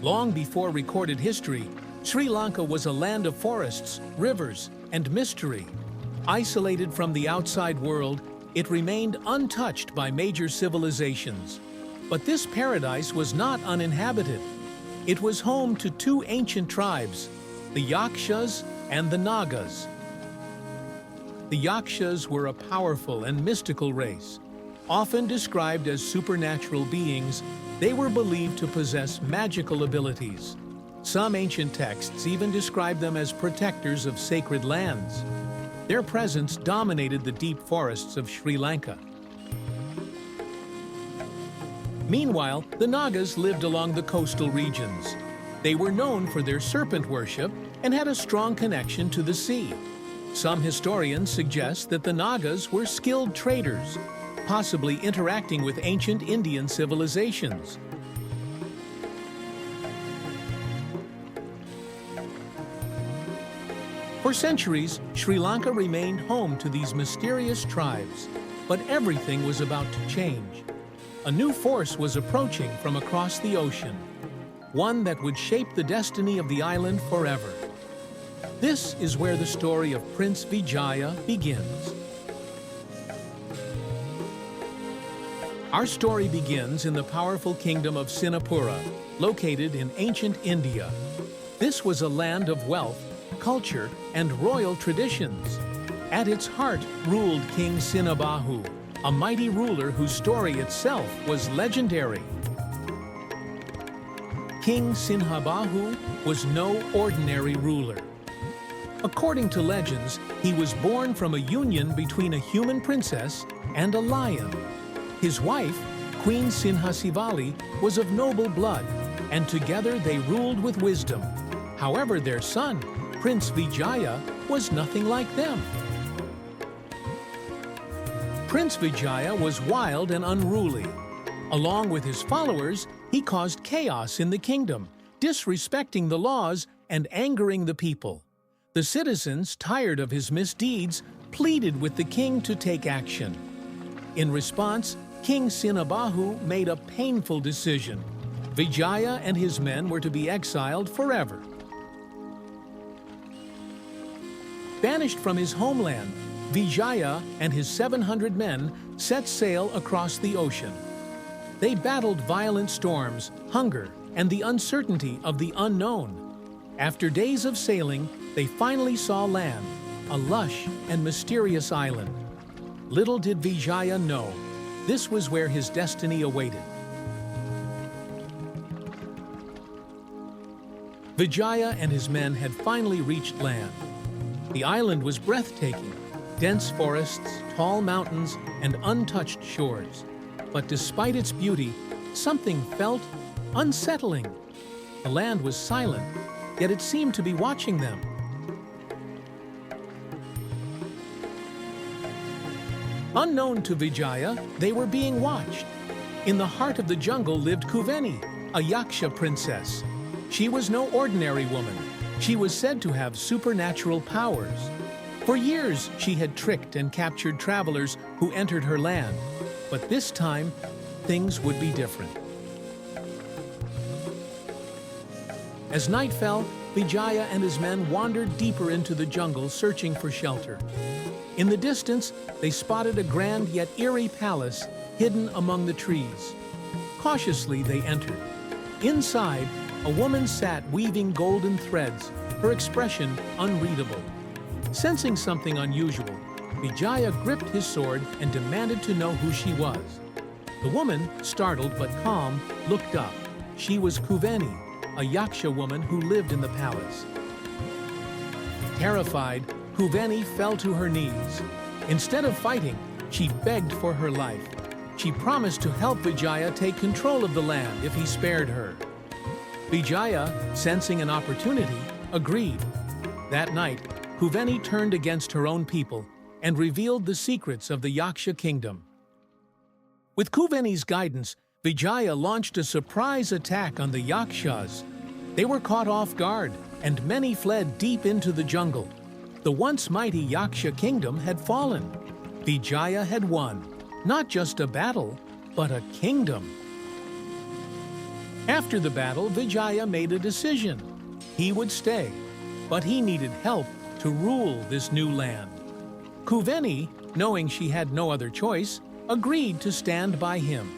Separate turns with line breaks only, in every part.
Long before recorded history, Sri Lanka was a land of forests, rivers, and mystery. Isolated from the outside world, it remained untouched by major civilizations. But this paradise was not uninhabited. It was home to two ancient tribes, the Yakshas and the Nagas. The Yakshas were a powerful and mystical race. Often described as supernatural beings, they were believed to possess magical abilities. Some ancient texts even describe them as protectors of sacred lands. Their presence dominated the deep forests of Sri Lanka. Meanwhile, the Nagas lived along the coastal regions. They were known for their serpent worship and had a strong connection to the sea. Some historians suggest that the Nagas were skilled traders, possibly interacting with ancient Indian civilizations. For centuries, Sri Lanka remained home to these mysterious tribes, but everything was about to change. A new force was approaching from across the ocean, one that would shape the destiny of the island forever. This is where the story of Prince Vijaya begins. Our story begins in the powerful kingdom of Sinapura, located in ancient India. This was a land of wealth, culture, and royal traditions. At its heart ruled King Sinabahu, a mighty ruler whose story itself was legendary. King Sinabahu was no ordinary ruler. According to legends, he was born from a union between a human princess and a lion. His wife, Queen Sinhasivali, was of noble blood, and together they ruled with wisdom. However, their son, Prince Vijaya, was nothing like them. Prince Vijaya was wild and unruly. Along with his followers, he caused chaos in the kingdom, disrespecting the laws and angering the people. The citizens, tired of his misdeeds, pleaded with the king to take action. In response, King Sinabahu made a painful decision. Vijaya and his men were to be exiled forever. Banished from his homeland, Vijaya and his 700 men set sail across the ocean. They battled violent storms, hunger, and the uncertainty of the unknown. After days of sailing, they finally saw land, a lush and mysterious island. Little did Vijaya know, this was where his destiny awaited. Vijaya and his men had finally reached land. The island was breathtaking, dense forests, tall mountains, and untouched shores. But despite its beauty, something felt unsettling. The land was silent, yet it seemed to be watching them. Unknown to Vijaya, they were being watched. In the heart of the jungle lived Kuveni, a Yaksha princess. She was no ordinary woman. She was said to have supernatural powers. For years, she had tricked and captured travelers who entered her land. But this time, things would be different. As night fell, Vijaya and his men wandered deeper into the jungle searching for shelter. In the distance, they spotted a grand yet eerie palace hidden among the trees. Cautiously, they entered. Inside, a woman sat weaving golden threads, her expression unreadable. Sensing something unusual, Vijaya gripped his sword and demanded to know who she was. The woman, startled but calm, looked up. She was Kuveni, a Yaksha woman who lived in the palace. Terrified, Kuveni fell to her knees. Instead of fighting, she begged for her life. She promised to help Vijaya take control of the land if he spared her. Vijaya, sensing an opportunity, agreed. That night, Kuveni turned against her own people and revealed the secrets of the Yaksha kingdom. With Kuveni's guidance, Vijaya launched a surprise attack on the Yakshas. They were caught off guard, and many fled deep into the jungle. The once mighty Yaksha kingdom had fallen. Vijaya had won, not just a battle, but a kingdom. After the battle, Vijaya made a decision. He would stay, but he needed help to rule this new land. Kuveni, knowing she had no other choice, agreed to stand by him.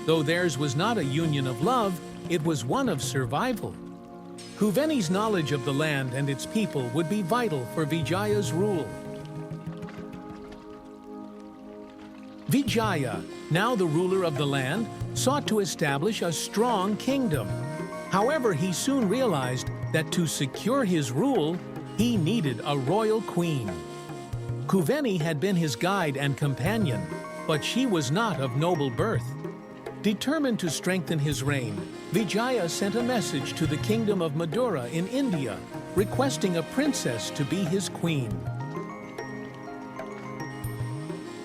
Though theirs was not a union of love, it was one of survival. Kuveni's knowledge of the land and its people would be vital for Vijaya's rule. Vijaya, now the ruler of the land, sought to establish a strong kingdom. However, he soon realized that to secure his rule, he needed a royal queen. Kuveni had been his guide and companion, but she was not of noble birth. Determined to strengthen his reign, Vijaya sent a message to the kingdom of Madura in India, requesting a princess to be his queen.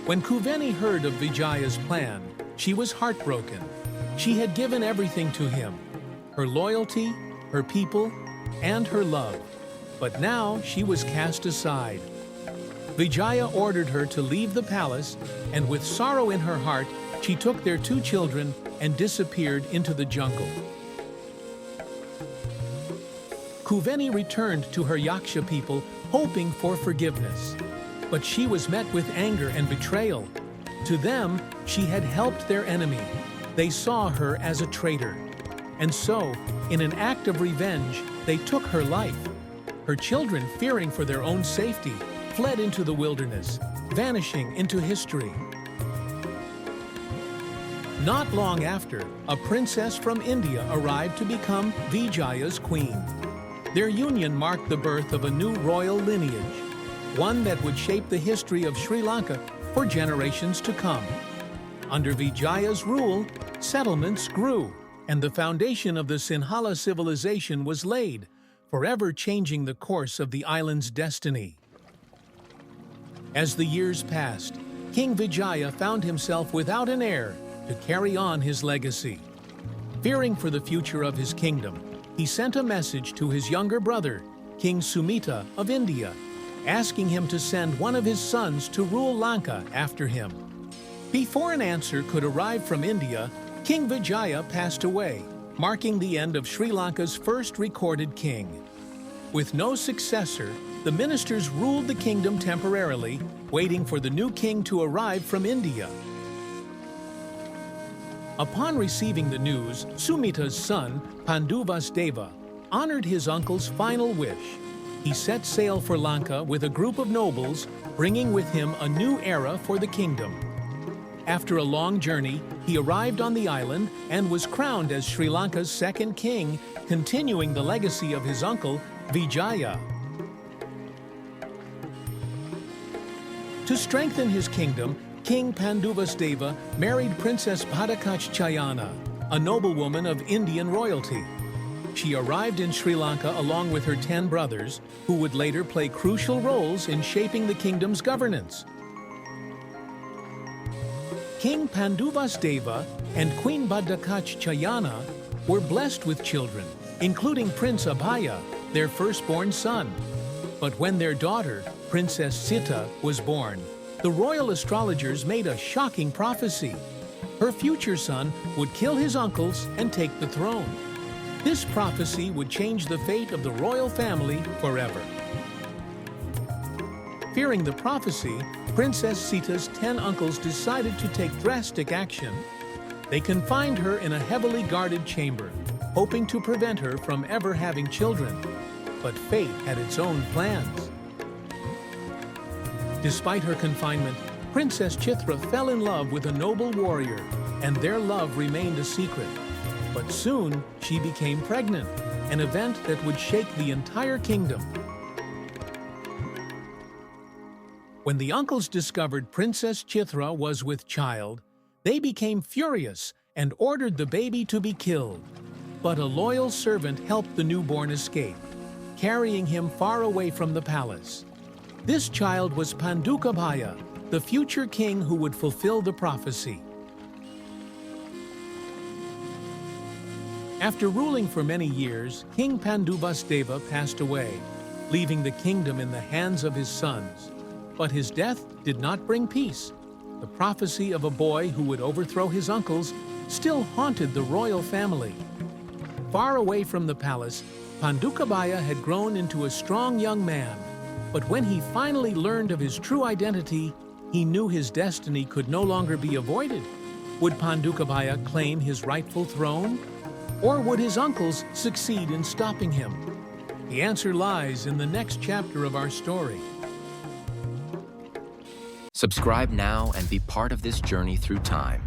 When Kuveni heard of Vijaya's plan, she was heartbroken. She had given everything to him, her loyalty, her people, and her love. But now she was cast aside. Vijaya ordered her to leave the palace, and with sorrow in her heart, she took their 2 children and disappeared into the jungle. Kuveni returned to her Yaksha people, hoping for forgiveness. But she was met with anger and betrayal. To them, she had helped their enemy. They saw her as a traitor. And so, in an act of revenge, they took her life. Her children, fearing for their own safety, fled into the wilderness, vanishing into history. Not long after, a princess from India arrived to become Vijaya's queen. Their union marked the birth of a new royal lineage, one that would shape the history of Sri Lanka for generations to come. Under Vijaya's rule, settlements grew, and the foundation of the Sinhala civilization was laid, forever changing the course of the island's destiny. As the years passed, King Vijaya found himself without an heir to carry on his legacy. Fearing for the future of his kingdom, he sent a message to his younger brother, King Sumita of India, asking him to send one of his sons to rule Lanka after him. Before an answer could arrive from India, King Vijaya passed away, marking the end of Sri Lanka's first recorded king. With no successor, the ministers ruled the kingdom temporarily, waiting for the new king to arrive from India. Upon receiving the news, Sumita's son, Panduvasdeva, honored his uncle's final wish. He set sail for Lanka with a group of nobles, bringing with him a new era for the kingdom. After a long journey, he arrived on the island and was crowned as Sri Lanka's second king, continuing the legacy of his uncle, Vijaya. To strengthen his kingdom, King Panduvasdeva married Princess Padakachayana, a noblewoman of Indian royalty. She arrived in Sri Lanka along with her 10 brothers, who would later play crucial roles in shaping the kingdom's governance. King Panduvasdeva and Queen Padakachayana were blessed with children, including Prince Abhaya, their firstborn son. But when their daughter, Princess Sita, was born, the royal astrologers made a shocking prophecy. Her future son would kill his uncles and take the throne. This prophecy would change the fate of the royal family forever. Fearing the prophecy, Princess Sita's 10 uncles decided to take drastic action. They confined her in a heavily guarded chamber, hoping to prevent her from ever having children. But fate had its own plans. Despite her confinement, Princess Chitra fell in love with a noble warrior, and their love remained a secret. But soon, she became pregnant, an event that would shake the entire kingdom. When the uncles discovered Princess Chitra was with child, they became furious and ordered the baby to be killed. But a loyal servant helped the newborn escape, carrying him far away from the palace. This child was Pandukabhaya, the future king who would fulfill the prophecy. After ruling for many years, King Panduvasdeva passed away, leaving the kingdom in the hands of his sons. But his death did not bring peace. The prophecy of a boy who would overthrow his uncles still haunted the royal family. Far away from the palace, Pandukabhaya had grown into a strong young man. But when he finally learned of his true identity, he knew his destiny could no longer be avoided. Would Pandukabhaya claim his rightful throne? Or would his uncles succeed in stopping him? The answer lies in the next chapter of our story.
Subscribe now and be part of this journey through time.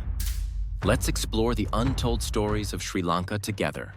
Let's explore the untold stories of Sri Lanka together.